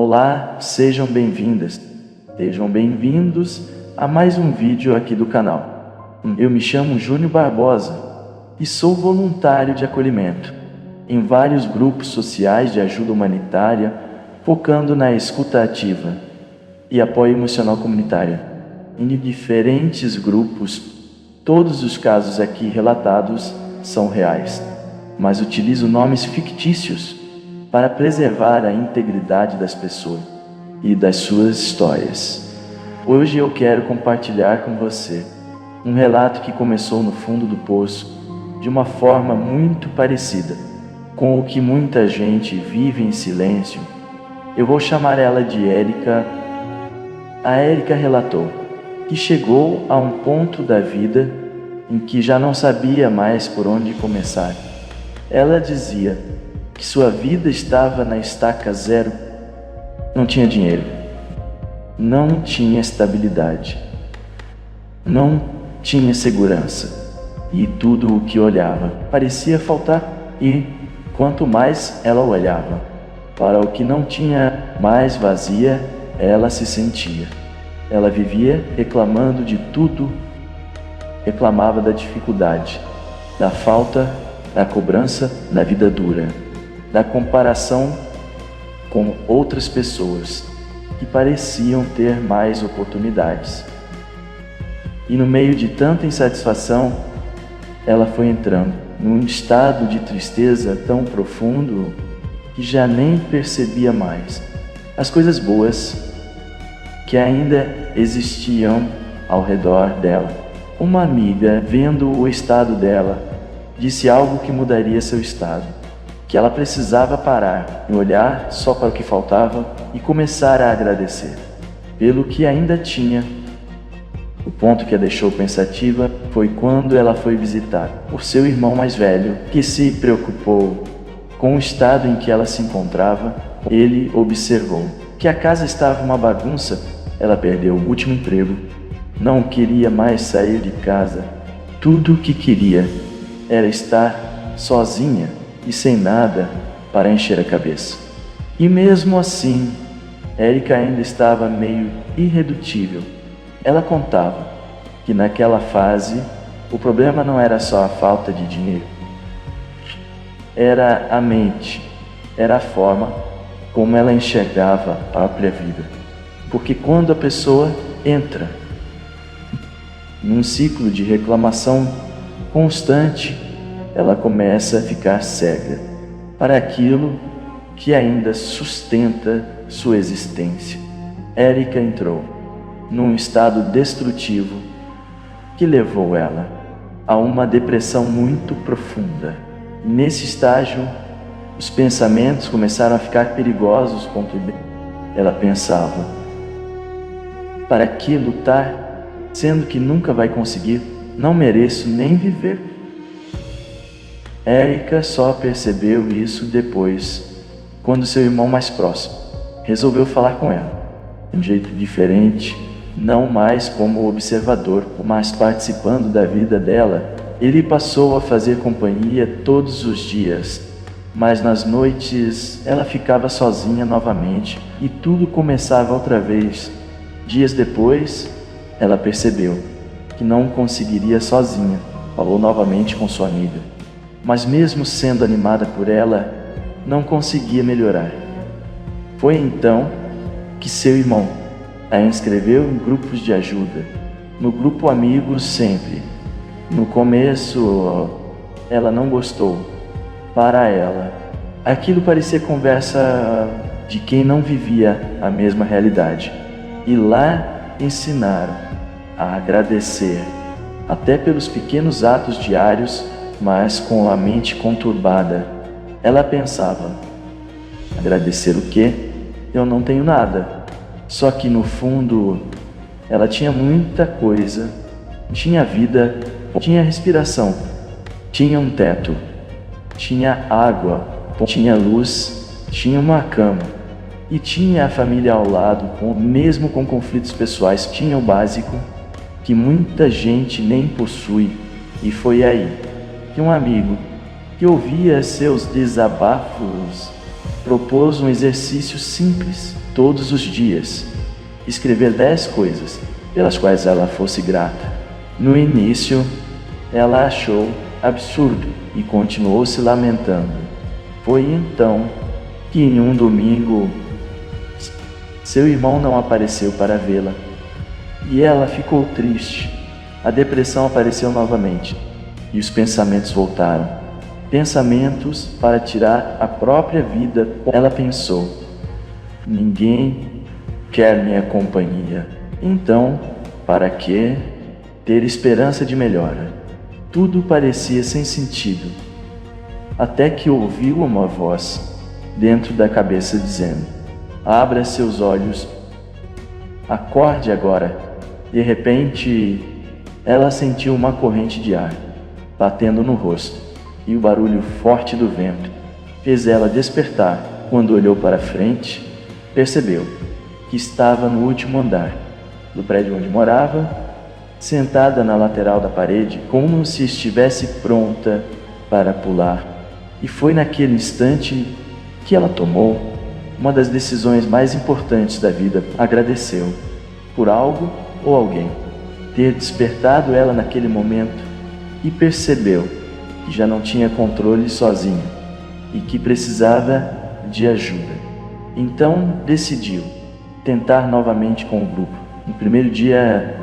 Olá, sejam bem-vindas, sejam bem-vindos a mais um vídeo aqui do canal. Eu me chamo Júnior Barbosa e sou voluntário de acolhimento em vários grupos sociais de ajuda humanitária, focando na escuta ativa e apoio emocional comunitário. Em diferentes grupos, todos os casos aqui relatados são reais, mas utilizo nomes fictícios para preservar a integridade das pessoas e das suas histórias. Hoje eu quero compartilhar com você um relato que começou no fundo do poço de uma forma muito parecida com o que muita gente vive em silêncio. Eu vou chamar ela de Érica. A Érica relatou que chegou a um ponto da vida em que já não sabia mais por onde começar. Ela dizia que sua vida estava na estaca zero. Não tinha dinheiro, não tinha estabilidade, não tinha segurança, e tudo o que olhava parecia faltar. E quanto mais ela olhava para o que não tinha, mais vazia ela se sentia. Ela vivia reclamando de tudo, reclamava da dificuldade, da falta, da cobrança, da vida dura, da comparação com outras pessoas que pareciam ter mais oportunidades. E no meio de tanta insatisfação, ela foi entrando num estado de tristeza tão profundo que já nem percebia mais as coisas boas que ainda existiam ao redor dela. Uma amiga, vendo o estado dela, disse algo que mudaria seu estado, que ela precisava parar e olhar só para o que faltava e começar a agradecer pelo que ainda tinha. O ponto que a deixou pensativa foi quando ela foi visitar o seu irmão mais velho, que se preocupou com o estado em que ela se encontrava. Ele observou que a casa estava uma bagunça. Ela perdeu o último emprego, não queria mais sair de casa. Tudo o que queria era estar sozinha e sem nada para encher a cabeça. E mesmo assim, Érica ainda estava meio irredutível. Ela contava que naquela fase o problema não era só a falta de dinheiro, era a mente, era a forma como ela enxergava a própria vida. Porque quando a pessoa entra num ciclo de reclamação constante, ela começa a ficar cega para aquilo que ainda sustenta sua existência. Érica entrou num estado destrutivo que levou ela a uma depressão muito profunda. Nesse estágio, os pensamentos começaram a ficar perigosos contra ele. Ela pensava: para que lutar, sendo que nunca vai conseguir? Não mereço nem viver. Érica só percebeu isso depois, quando seu irmão mais próximo resolveu falar com ela, de um jeito diferente, não mais como observador, mas participando da vida dela. Ele passou a fazer companhia todos os dias, mas nas noites ela ficava sozinha novamente e tudo começava outra vez. Dias depois, ela percebeu que não conseguiria sozinha, falou novamente com sua amiga, mas mesmo sendo animada por ela, não conseguia melhorar. Foi então que seu irmão a inscreveu em grupos de ajuda, no grupo Amigos Sempre. No começo, ela não gostou. Para ela, aquilo parecia conversa de quem não vivia a mesma realidade. E lá ensinaram a agradecer, até pelos pequenos atos diários, mas com a mente conturbada. Ela pensava: agradecer o quê? Eu não tenho nada. Só que no fundo, ela tinha muita coisa. Tinha vida, tinha respiração, tinha um teto, tinha água, tinha luz, tinha uma cama e tinha a família ao lado, mesmo com conflitos pessoais. Tinha o básico que muita gente nem possui. E foi aí que um amigo que ouvia seus desabafos propôs um exercício simples todos os dias, escrever 10 coisas pelas quais ela fosse grata. No início, ela achou absurdo e continuou se lamentando. Foi então que em um domingo, seu irmão não apareceu para vê-la e ela ficou triste. A depressão apareceu novamente e os pensamentos voltaram. Pensamentos para tirar a própria vida. Ela pensou: ninguém quer minha companhia, então para que ter esperança de melhora? Tudo parecia sem sentido, até que ouviu uma voz dentro da cabeça dizendo: abra seus olhos, acorde agora. De repente, ela sentiu uma corrente de ar batendo no rosto e o barulho forte do vento fez ela despertar. Quando olhou para frente, percebeu que estava no último andar do prédio onde morava, sentada na lateral da parede, como se estivesse pronta para pular. E foi naquele instante que ela tomou uma das decisões mais importantes da vida. Agradeceu por algo ou alguém ter despertado ela naquele momento e percebeu que já não tinha controle sozinha e que precisava de ajuda. Então decidiu tentar novamente com o grupo. No primeiro dia,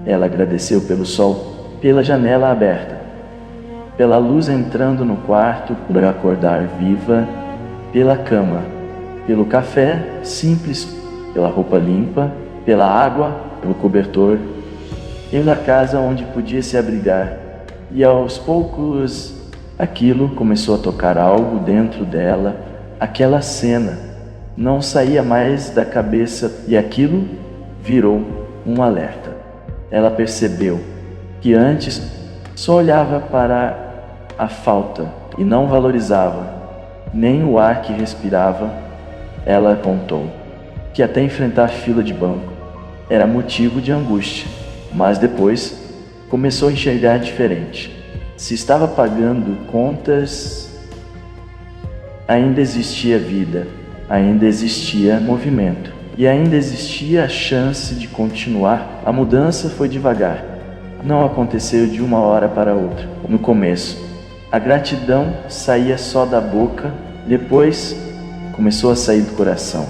ela agradeceu pelo sol, pela janela aberta, pela luz entrando no quarto, por acordar viva, pela cama, pelo café simples, pela roupa limpa, pela água, pelo cobertor, pela casa onde podia se abrigar. E aos poucos, aquilo começou a tocar algo dentro dela. Aquela cena não saía mais da cabeça e aquilo virou um alerta. Ela percebeu que antes só olhava para a falta e não valorizava nem o ar que respirava. Ela contou que até enfrentar fila de banco era motivo de angústia, mas depois começou a enxergar diferente. Se estava pagando contas, ainda existia vida, ainda existia movimento e ainda existia a chance de continuar. A mudança foi devagar, não aconteceu de uma hora para outra. No começo, a gratidão saía só da boca, depois começou a sair do coração.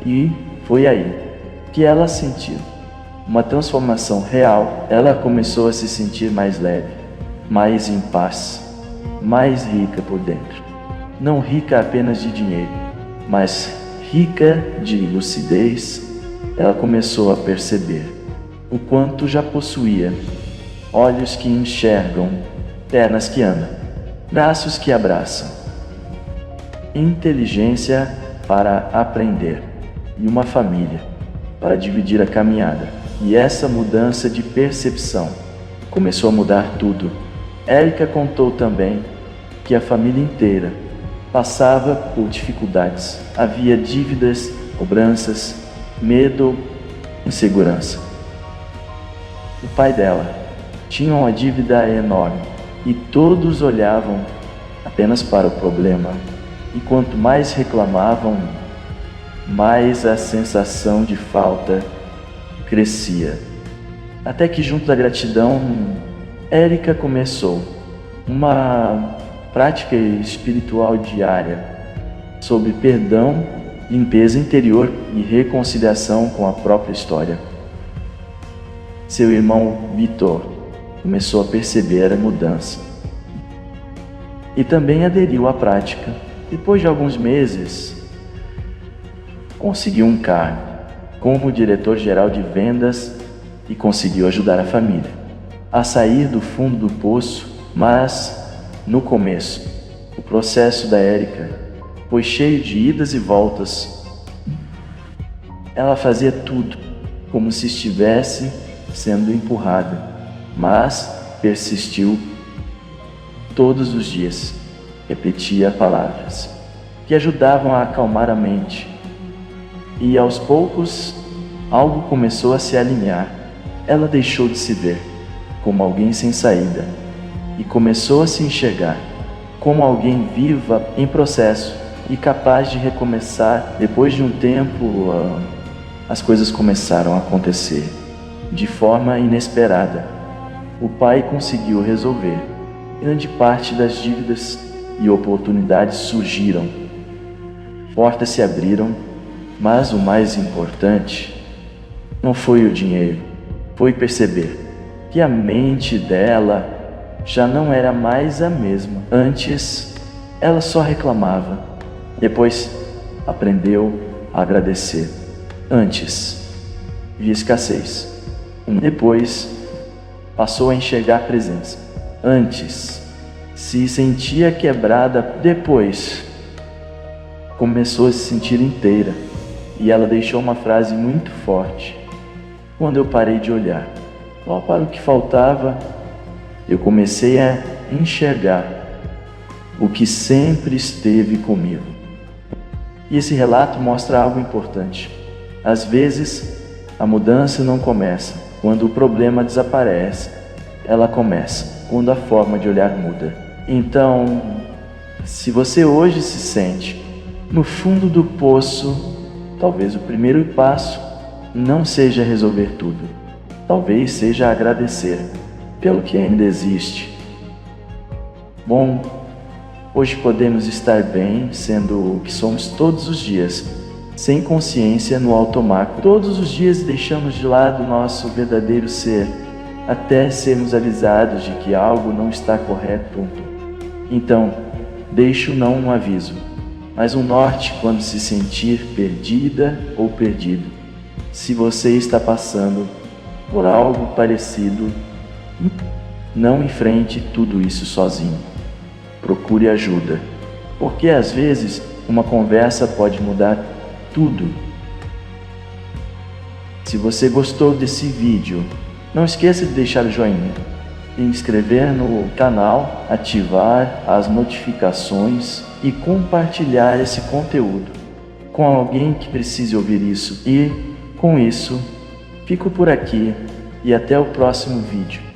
E foi aí que ela sentiu uma transformação real. Ela começou a se sentir mais leve, mais em paz, mais rica por dentro. Não rica apenas de dinheiro, mas rica de lucidez. Ela começou a perceber o quanto já possuía: olhos que enxergam, pernas que andam, braços que abraçam, inteligência para aprender e uma família para dividir a caminhada. E essa mudança de percepção começou a mudar tudo. Érica contou também que a família inteira passava por dificuldades. Havia dívidas, cobranças, medo, insegurança. O pai dela tinha uma dívida enorme e todos olhavam apenas para o problema. E quanto mais reclamavam, mais a sensação de falta crescia. Até que, junto da gratidão, Érica começou uma prática espiritual diária sobre perdão, limpeza interior e reconciliação com a própria história. Seu irmão Vitor começou a perceber a mudança e também aderiu à prática. Depois de alguns meses, conseguiu um cargo como diretor-geral de vendas e conseguiu ajudar a família a sair do fundo do poço. Mas, no começo, o processo da Érica foi cheio de idas e voltas. Ela fazia tudo como se estivesse sendo empurrada, mas persistiu todos os dias. Repetia palavras que ajudavam a acalmar a mente. E aos poucos, algo começou a se alinhar. Ela deixou de se ver como alguém sem saída e começou a se enxergar como alguém viva em processo, e capaz de recomeçar. Depois de um tempo, as coisas começaram a acontecer de forma inesperada. O pai conseguiu resolver grande parte das dívidas e oportunidades surgiram. Portas se abriram, mas o mais importante não foi o dinheiro, foi perceber que a mente dela já não era mais a mesma. Antes, ela só reclamava. Depois, aprendeu a agradecer. Antes, via escassez. Depois, passou a enxergar presença. Antes, se sentia quebrada. Depois, começou a se sentir inteira. E ela deixou uma frase muito forte. Quando eu parei de olhar só para o que faltava, eu comecei a enxergar o que sempre esteve comigo. E esse relato mostra algo importante. Às vezes, a mudança não começa quando o problema desaparece. Ela começa quando a forma de olhar muda. Então, se você hoje se sente no fundo do poço, talvez o primeiro passo não seja resolver tudo. Talvez seja agradecer pelo que ainda existe. Bom, hoje podemos estar bem sendo o que somos todos os dias, sem consciência no automático. Todos os dias deixamos de lado nosso verdadeiro ser, até sermos avisados de que algo não está correto. Então, deixo não um aviso, mas um norte quando se sentir perdida ou perdido. Se você está passando por algo parecido, não enfrente tudo isso sozinho. Procure ajuda, porque às vezes uma conversa pode mudar tudo. Se você gostou desse vídeo, não esqueça de deixar o joinha, se inscrever no canal, ativar as notificações e compartilhar esse conteúdo com alguém que precise ouvir isso. E com isso, fico por aqui e até o próximo vídeo.